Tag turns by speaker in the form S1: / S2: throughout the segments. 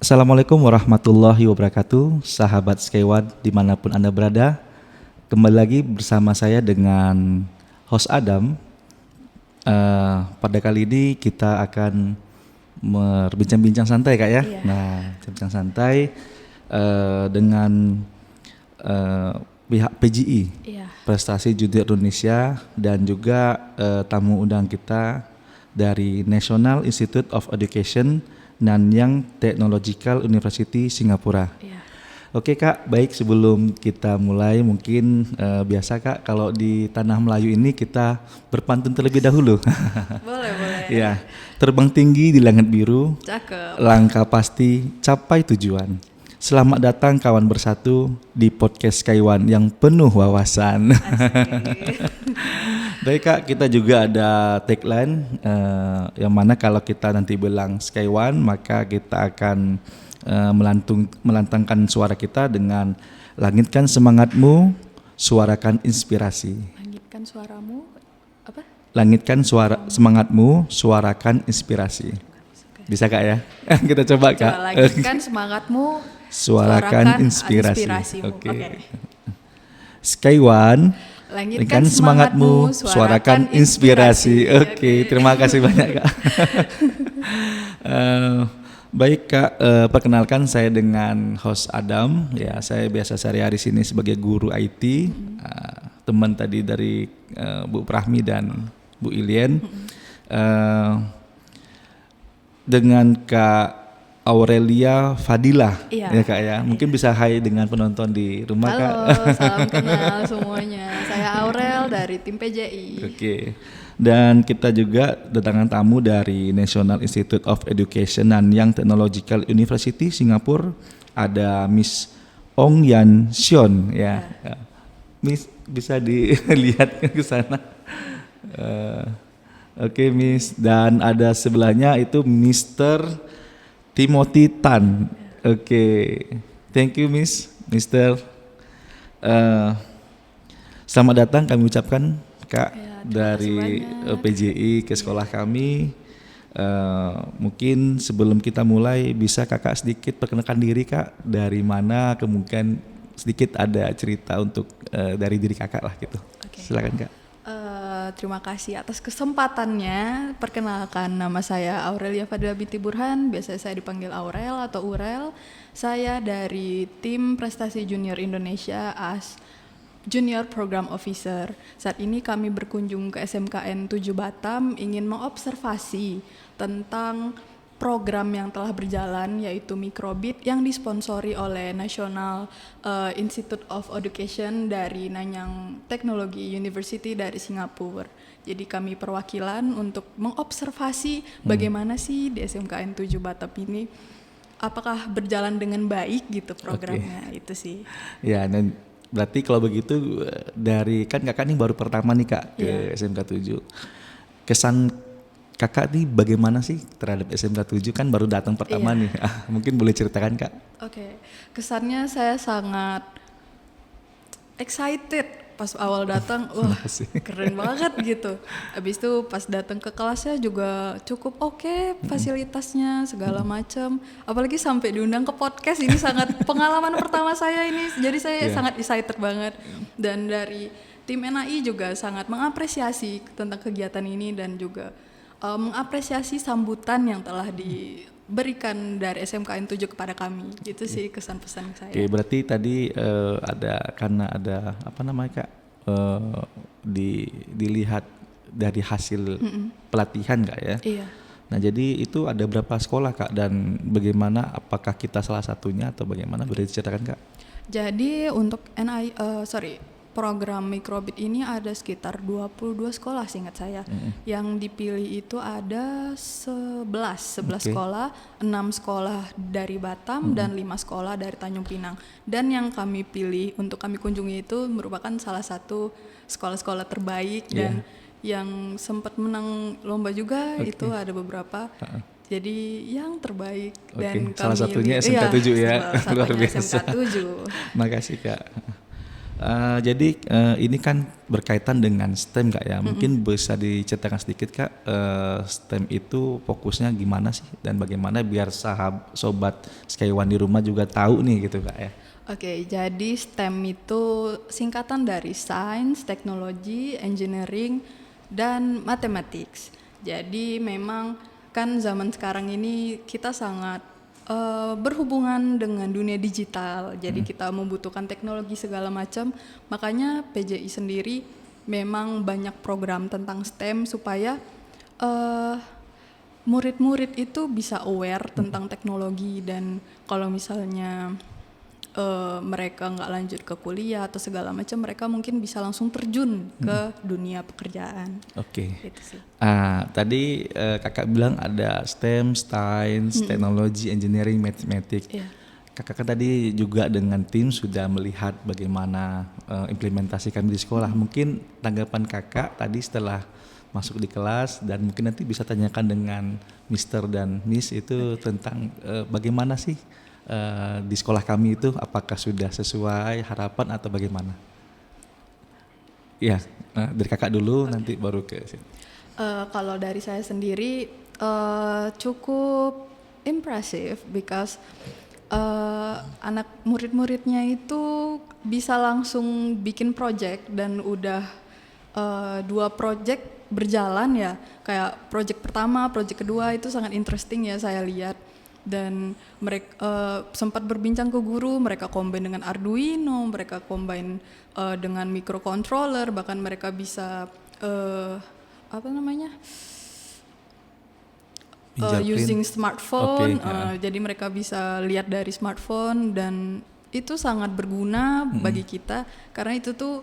S1: Assalamualaikum warahmatullahi wabarakatuh, sahabat Skyward dimanapun Anda berada. Kembali lagi bersama saya dengan host Adam. Pada kali ini kita akan berbincang-bincang santai Kak ya.
S2: Iya.
S1: Nah, bincang santai dengan pihak PJI,
S2: Iya.
S1: Prestasi Junior Indonesia, dan juga tamu undang kita dari National Institute of Education Nanyang Technological University Singapura.
S2: Iya.
S1: Oke Kak, baik sebelum kita mulai mungkin biasa Kak kalau di tanah Melayu ini kita berpantun terlebih dahulu.
S2: Boleh.
S1: Ya, terbang tinggi di langit biru,
S2: Cakep.
S1: langkah pasti capai tujuan. Selamat datang kawan bersatu di podcast Skyward yang penuh wawasan.
S2: Asik.
S1: Baik Kak, kita juga ada tagline yang mana kalau kita nanti bilang Skyward maka kita akan melantangkan suara kita dengan langitkan semangatmu, suarakan inspirasi.
S2: Langitkan suaramu apa?
S1: Langitkan suara semangatmu, suarakan inspirasi. Bisa Kak ya? Kita coba Kak.
S2: Coba langitkan semangatmu,
S1: Suarakan inspirasi.
S2: inspirasimu.
S1: Oke.
S2: Oke.
S1: Skyward,
S2: Langitkan
S1: semangatmu, suarakan inspirasi. Oke, terima kasih banyak Kak. Baik Kak, perkenalkan saya dengan host Adam. Ya, saya biasa sehari-hari sini sebagai guru IT. Teman tadi dari Bu Prahmi dan Bu Ilien. Dengan Kak Aurelia Fadilah,
S2: Iya.
S1: ya Kak ya. Mungkin bisa hai dengan penonton di rumah Kak.
S2: Halo, salam kenal semuanya. Saya Aurel dari tim PJI.
S1: Oke. Dan kita juga datangan tamu dari National Institute of Education Nanyang Technological University Singapura. Ada Miss Ong Yan Sion ya. Miss bisa dilihat ke sana. Oke Miss, dan ada sebelahnya itu Mr. Timothy Tan. Oke. Thank you Mr. Selamat datang kami ucapkan Kak
S2: Ya, terima
S1: dari
S2: kasih banyak.
S1: PJI ke sekolah kami. Mungkin sebelum kita mulai bisa Kakak sedikit perkenalkan diri Kak, dari mana, kemungkinan sedikit ada cerita untuk dari diri Kakak lah gitu.
S2: Oke.
S1: Silakan Kak.
S2: Terima kasih atas kesempatannya. Perkenalkan, nama saya Aurelia Fadilah binti Burhan. Biasa saya dipanggil Aurel atau Urel. Saya dari tim Prestasi Junior Indonesia as Junior Program Officer. Saat ini kami berkunjung ke SMKN 7 Batam ingin mengobservasi tentang program yang telah berjalan yaitu Microbit yang disponsori oleh National Institute of Education dari Nanyang Technology University dari Singapura. Jadi kami perwakilan untuk mengobservasi bagaimana sih di SMKN 7 Batam ini apakah berjalan dengan baik gitu programnya. Itu sih.
S1: Ya, dan berarti kalau begitu dari kan Kakak ini baru pertama nih Kak ke SMK 7. Kesan Kakak nih bagaimana sih terhadap SMK 7 kan baru datang pertama nih. Mungkin boleh ceritakan Kak.
S2: Oke. Kesannya saya sangat excited pas awal datang. Wah, keren banget gitu. Habis itu pas datang ke kelasnya juga cukup oke, fasilitasnya segala macam. Apalagi sampai diundang ke podcast, ini sangat pengalaman pertama saya ini. Jadi saya sangat excited banget. Dan dari tim NAI juga sangat mengapresiasi tentang kegiatan ini dan juga mengapresiasi sambutan yang telah diberikan dari SMKN 7 kepada kami. Itu sih kesan pesan saya.
S1: Oke, berarti tadi karena ada apa namanya Kak, dilihat dari hasil pelatihan Kak ya.
S2: Iya.
S1: Nah jadi itu ada berapa sekolah Kak dan bagaimana, apakah kita salah satunya atau bagaimana, boleh diceritakan Kak?
S2: Jadi untuk program Microbit ini ada sekitar 22 sekolah seingat saya. Yang dipilih itu ada 11 sekolah, 6 sekolah dari Batam dan 5 sekolah dari Tanjung Pinang. Dan yang kami pilih untuk kami kunjungi itu merupakan salah satu sekolah-sekolah terbaik dan yang sempat menang lomba juga. Itu ada beberapa. Jadi yang terbaik dan
S1: salah
S2: kami
S1: satunya SMK 7 ya.
S2: Luar
S1: Luar biasa.
S2: SMK 7.
S1: Makasih Kak. Jadi ini kan berkaitan dengan STEM Kak ya. Mungkin bisa diceritakan sedikit Kak, STEM itu fokusnya gimana sih dan bagaimana biar sobat Skyone di rumah juga tahu nih gitu Kak ya.
S2: Oke, jadi STEM itu singkatan dari Science, Technology, Engineering, dan Mathematics. Jadi memang kan zaman sekarang ini kita sangat berhubungan dengan dunia digital. Jadi kita membutuhkan teknologi segala macam. Makanya PJI sendiri memang banyak program tentang STEM supaya murid-murid itu bisa aware tentang teknologi, dan kalau misalnya mereka nggak lanjut ke kuliah atau segala macam, mereka mungkin bisa langsung terjun ke dunia pekerjaan.
S1: Oke.
S2: Gitu sih.
S1: Tadi kakak bilang ada STEM, Science, Teknologi, Engineering, Mathematics.
S2: Iya.
S1: Kakak kan tadi juga dengan tim sudah melihat bagaimana implementasi kami di sekolah. Mungkin tanggapan kakak tadi setelah masuk di kelas, dan mungkin nanti bisa tanyakan dengan Mister dan Miss itu tentang bagaimana sih di sekolah kami itu, apakah sudah sesuai harapan atau bagaimana? Ya, dari kakak dulu, nanti baru ke sini.
S2: Kalau dari saya sendiri cukup impressive because anak murid-muridnya itu bisa langsung bikin project, dan udah 2 project berjalan ya. Kayak project pertama, project kedua itu sangat interesting ya saya lihat. Dan mereka sempat berbincang ke guru, mereka combine dengan Arduino, mereka combine dengan microcontroller, bahkan mereka bisa using smartphone. Jadi mereka bisa lihat dari smartphone, dan itu sangat berguna bagi kita karena itu tuh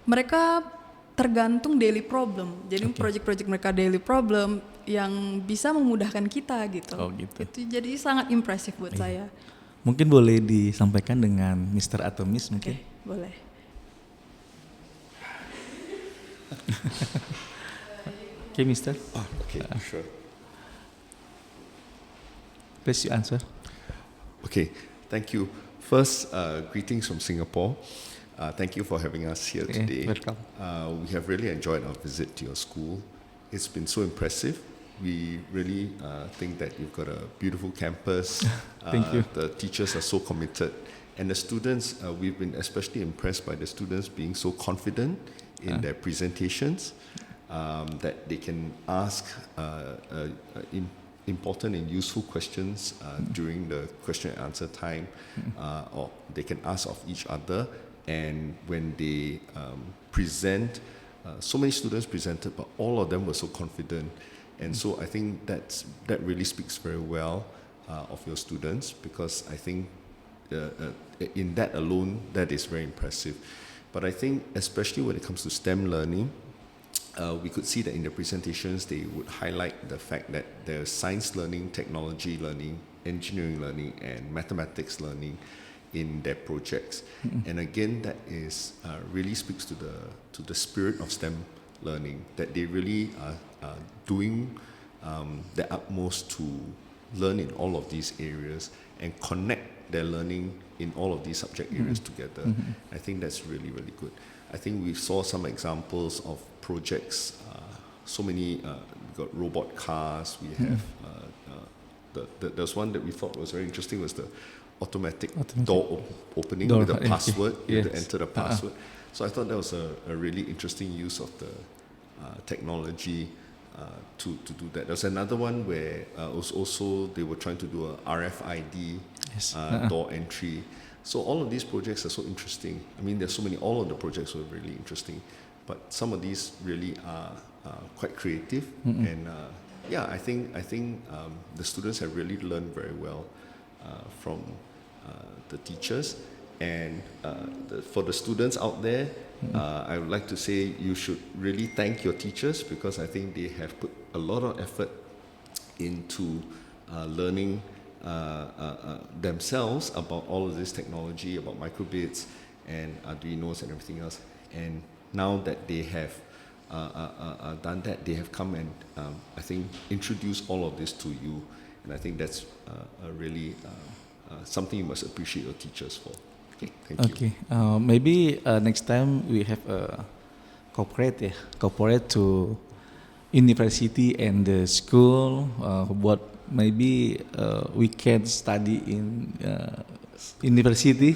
S2: mereka tergantung daily problem. Jadi project-project mereka daily problem yang bisa memudahkan kita gitu. Itu jadi sangat impresif buat saya.
S1: Mungkin boleh disampaikan dengan Mister atau Miss mungkin.
S2: Boleh.
S1: Oke, Mister.
S3: Sure.
S1: Please you answer.
S3: Okay, thank you. First, greetings from Singapore. Thank you for having us here today.
S1: Welcome.
S3: We have really enjoyed our visit to your school. It's been so impressive. We really think that you've got a beautiful campus.
S1: Thank you.
S3: The teachers are so committed. And the students, we've been especially impressed by the students being so confident in their presentations, that they can ask important and useful questions during the question and answer time, or they can ask of each other. And when they present, so many students presented, but all of them were so confident. And so I think that really speaks very well of your students, because I think in that alone, that is very impressive. But I think especially when it comes to STEM learning, we could see that in the presentations, they would highlight the fact that there's science learning, technology learning, engineering learning, and mathematics learning in their projects. And again, that is really speaks to the spirit of STEM learning, that they really are doing their utmost to learn in all of these areas and connect their learning in all of these subject areas together. I think that's really, really good. I think we saw some examples of projects, so many, we've got robot cars, we have, there's one that we thought was very interesting, was the automatic door opening with a password. You have to enter the password. So I thought that was a really interesting use of the technology to do that. There's another one where was also they were trying to do a RFID door entry. So all of these projects are so interesting. I mean, there's so many. All of the projects were really interesting, but some of these really are quite creative. And I think the students have really learned very well from the teachers. And for the students out there, I would like to say you should really thank your teachers, because I think they have put a lot of effort into learning themselves about all of this technology, about microbits and Arduinos and everything else. And now that they have done that, they have come and I think introduced all of this to you. And I think that's really something you must appreciate your teachers for. Okay, thank you.
S1: Okay, maybe next time we have a corporate to university and the school. What maybe we can study in university.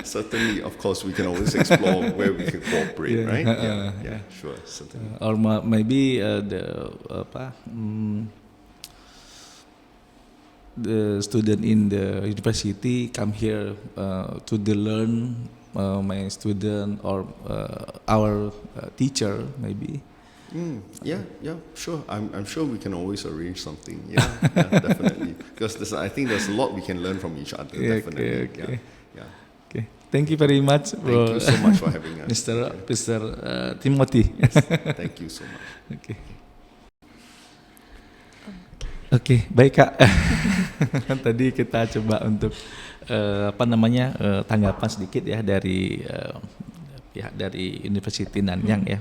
S3: Certainly, of course, we can always explore where we can cooperate,
S1: Yeah.
S3: right? Yeah, sure, certainly.
S1: Or maybe the student in the university come here to learn my student or our teacher maybe.
S3: Yeah, sure. I'm sure we can always arrange something. Yeah, definitely. Because I think there's a lot we can learn from each other.
S1: Yeah,
S3: Definitely.
S1: okay.
S3: Yeah.
S1: Okay, thank you very much,
S3: Thank you so much for having us.
S1: Mr. Timothy.
S3: Yes, thank you so much.
S1: Oke. Oke, baik Kak. Tadi kita coba untuk tanggapan sedikit ya dari pihak dari University Nanyang ya.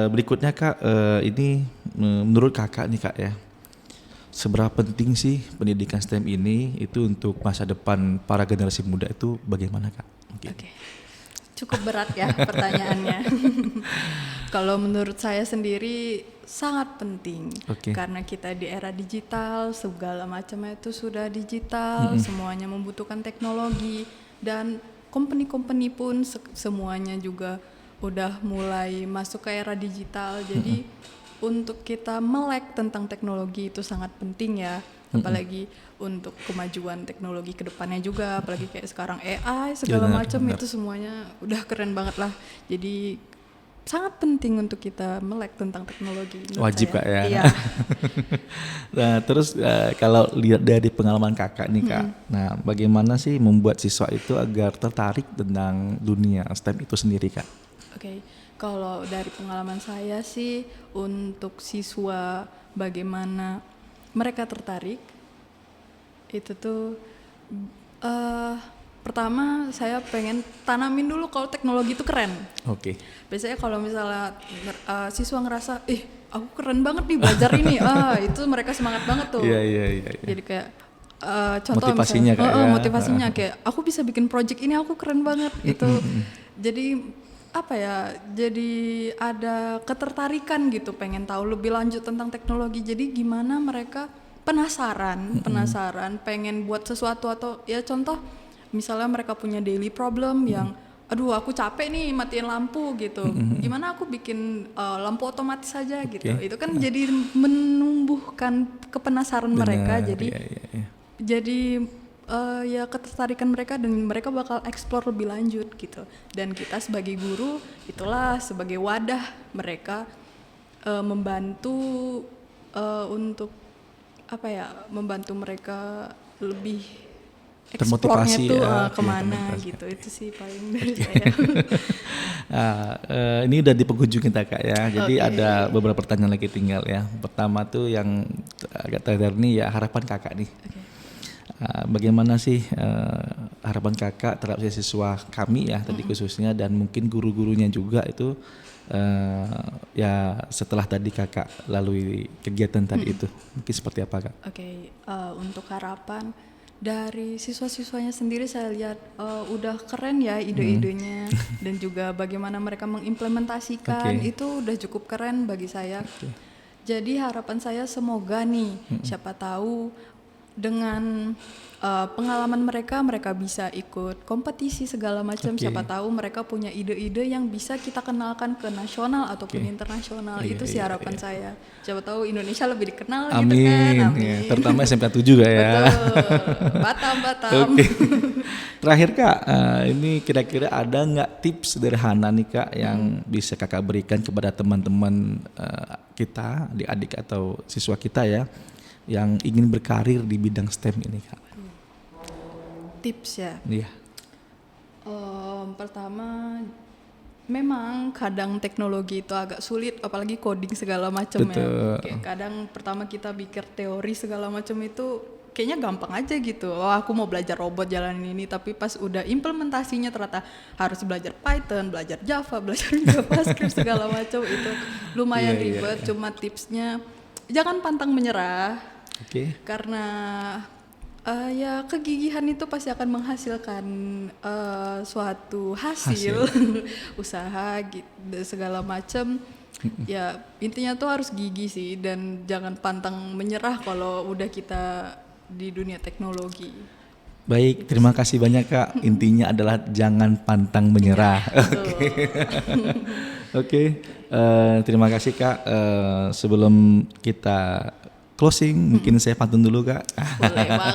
S1: Berikutnya Kak, ini menurut Kakak nih Kak ya, seberapa penting sih pendidikan STEM ini itu untuk masa depan para generasi muda itu bagaimana Kak?
S2: Oke. Cukup berat ya pertanyaannya. Kalau menurut saya sendiri sangat penting. Karena kita di era digital, segala macamnya itu sudah digital, semuanya membutuhkan teknologi dan company-company pun semuanya juga udah mulai masuk ke era digital. Jadi untuk kita melek tentang teknologi itu sangat penting ya. Apalagi untuk kemajuan teknologi ke depannya juga, apalagi kayak sekarang AI segala macam itu semuanya udah keren banget lah. Jadi sangat penting untuk kita melek tentang teknologi.
S1: Wajib
S2: saya.
S1: Kak ya.
S2: Iya.
S1: Nah terus kalau lihat dari pengalaman Kakak nih Kak, nah bagaimana sih membuat siswa itu agar tertarik tentang dunia STEM itu sendiri Kak?
S2: Oke, kalau dari pengalaman saya sih untuk siswa bagaimana mereka tertarik itu tuh pertama saya pengen tanamin dulu kalau teknologi itu keren.
S1: Oke.
S2: Biasanya kalau misalnya siswa ngerasa, aku keren banget nih belajar ini, itu mereka semangat banget tuh.
S1: Iya.
S2: Jadi kayak contoh
S1: motivasinya
S2: misalnya,
S1: kayak
S2: motivasinya kayak aku bisa bikin project ini, aku keren banget itu. Jadi apa ya? Jadi ada ketertarikan gitu, pengen tahu lebih lanjut tentang teknologi. Jadi gimana mereka penasaran, pengen buat sesuatu atau ya contoh misalnya mereka punya daily problem yang aduh aku capek nih matiin lampu gitu. Gimana aku bikin lampu otomatis saja gitu. Itu kan jadi menumbuhkan kepenasaran mereka. Jadi jadi ya ketertarikan mereka dan mereka bakal explore lebih lanjut gitu. Dan kita sebagai guru itulah sebagai wadah mereka membantu untuk apa ya, membantu mereka lebih
S1: termotivasi
S2: tuh
S1: ya,
S2: kemana gitu. Itu sih paling dari saya.
S1: Ini udah di penghujung kita Kak ya. Jadi ada beberapa pertanyaan lagi tinggal ya. Pertama tuh yang agak terakhir nih ya, harapan Kakak nih. Bagaimana sih harapan Kakak terhadap siswa kami ya tadi khususnya, dan mungkin guru-gurunya juga itu ya setelah tadi Kakak lalui kegiatan tadi itu mungkin seperti apa Kak?
S2: Untuk harapan dari siswa-siswanya sendiri saya lihat udah keren ya ide-idenya dan juga bagaimana mereka mengimplementasikan itu udah cukup keren bagi saya. Jadi harapan saya semoga nih siapa tahu dengan pengalaman mereka bisa ikut kompetisi segala macam. Siapa tahu mereka punya ide-ide yang bisa kita kenalkan ke nasional ataupun internasional. Itu sih harapan saya. Siapa tahu Indonesia lebih dikenal gitu kan. Amin.
S1: Ya, terutama SMK 7 Kak ya.
S2: Betul. Batam.
S1: Terakhir Kak, ini kira-kira ada nggak tips sederhana nih Kak yang bisa Kakak berikan kepada teman-teman kita, adik-adik atau siswa kita ya, yang ingin berkarir di bidang STEM ini Kak?
S2: Tips ya?
S1: Iya.
S2: Pertama, memang kadang teknologi itu agak sulit, apalagi coding segala macam ya. Kayak kadang pertama kita pikir teori segala macam itu kayaknya gampang aja gitu. Aku mau belajar robot jalanin ini, tapi pas udah implementasinya ternyata harus belajar Python, belajar Java, belajar JavaScript segala macam, itu lumayan ribet. Cuma tipsnya jangan pantang menyerah. Karena Ya kegigihan itu pasti akan menghasilkan suatu hasil. Usaha gitu, segala macam. Ya intinya tuh harus gigih sih, dan jangan pantang menyerah kalau udah kita di dunia teknologi.
S1: Baik, terima kasih banyak Kak. Intinya adalah jangan pantang menyerah. Oke, terima kasih Kak. Sebelum kita closing, mungkin saya pantun dulu Kak.
S2: Boleh banget.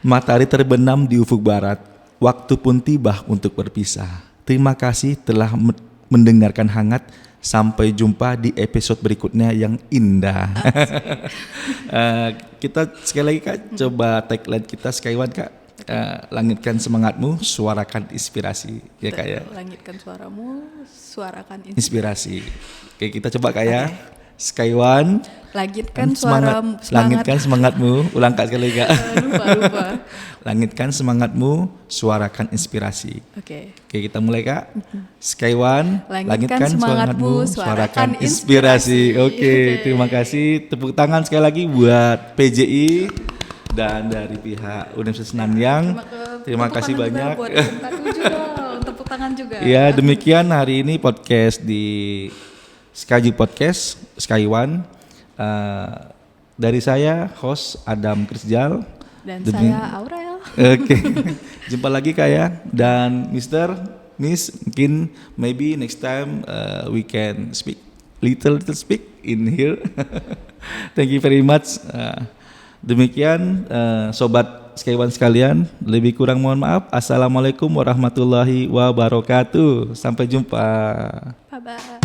S1: Matahari terbenam di ufuk barat, waktu pun tiba untuk berpisah. Terima kasih telah mendengarkan hangat. Sampai jumpa di episode berikutnya yang indah. Kita sekali lagi Kak, coba tagline kita Sky1 Kak. Langitkan semangatmu, suarakan inspirasi. Ya Kak ya.
S2: Langitkan suaramu, suarakan
S1: Inspirasi. Oke, kita coba Kak ya. Sky1,
S2: langitkan suaramu,
S1: langitkan semangatmu. Ulang Kak sekali Kak.
S2: lupa.
S1: Langitkan semangatmu, suarakan inspirasi.
S2: Oke.
S1: Oke, kita mulai Kak. Sky1,
S2: Langitkan semangatmu, suarakan
S1: inspirasi. Oke, terima kasih. Tepuk tangan sekali lagi buat PJI dan dari pihak Universitas Nanyang. Terima kasih banyak.
S2: Tepuk tangan juga.
S1: Ya, demikian hari ini podcast di Skyju Podcast Sky1. Dari saya host Adam Krisjal
S2: dan saya Aurel.
S1: Oke. Jumpa lagi Kak ya. Dan Miss, mungkin maybe next time we can speak little speak in here. Thank you very much. Demikian sobat Sky1 sekalian, lebih kurang mohon maaf. Assalamualaikum warahmatullahi wabarakatuh. Sampai jumpa.
S2: Bye bye.